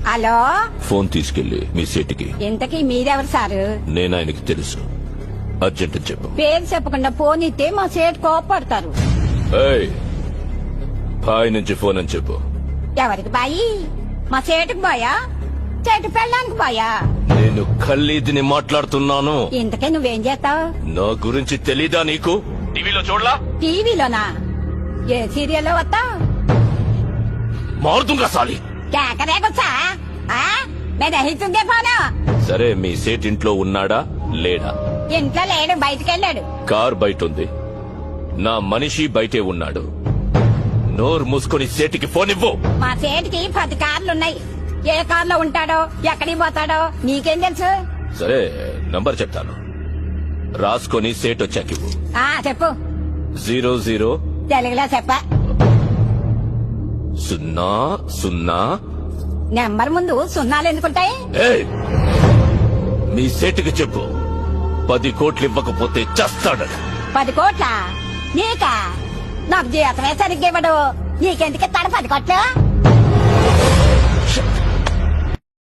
Hello, phone తీసుకెళ్లి మీ సీటుకి. ఇంతకీ మీరెవరు సారు? నేను ఆయనకి తెలుసు. అర్జెంట్ అని చెప్పు. పేరు చెప్పకుండా ఫోన్ ఇస్తే మా సేటు కోపడతారు. ఏయ్, బాయ్ నుంచి ఫోన్ అని చెప్పు. ఎవరికి బాయి? మా సేటుకు బాయా? చెట్టు పెళ్ళడానికి బాయా? నేను ఖల్లీదిని మాట్లాడుతున్నాను. ఇంతకీ నువ్వేం చేస్తావు? నా గురించి తెలీదా నీకు? టీవీలో చూడలా? టీవీలోనా? ఏ సీరియల్లో వస్తావు? మారుతుంగా సాలి. కేకరేకొచ్చా? నేను అహితుందే ఫోను. సరే, మీ సేట్ ఇంట్లో ఉన్నాడా లేడా? ఇంట్లో లేడు, బయటకెళ్ళాడు. కార్ బయట ఉంది. నా మనిషి బయటే ఉన్నాడు. నోరు మూసుకొని సేటికి ఫోన్ ఇవ్వు. మా సేటికి 10 కార్లున్నాయి. ఏ కార్లో ఉంటాడో, ఎక్కడికి పోతాడో నీకేం తెలుసు? సరే, నంబర్ చెప్తాను, రాసుకొని సేట్ వచ్చాకివ్వు. చెప్పు. 00 తెలుగులో చెప్పా. 00. నెంబర్ ముందు సున్నాలు ఎందుకుంటాయి? ఏయ్, మీ సేటుకి చెప్పు, 10 కోట్లు ఇవ్వకపోతే చస్తాడు. 10 కోట్ల? నీకా? నాకు జీతమే సరిగ్గా ఇవ్వడు. నీకెందుకు ఇస్తాడు 10 కోట్లు?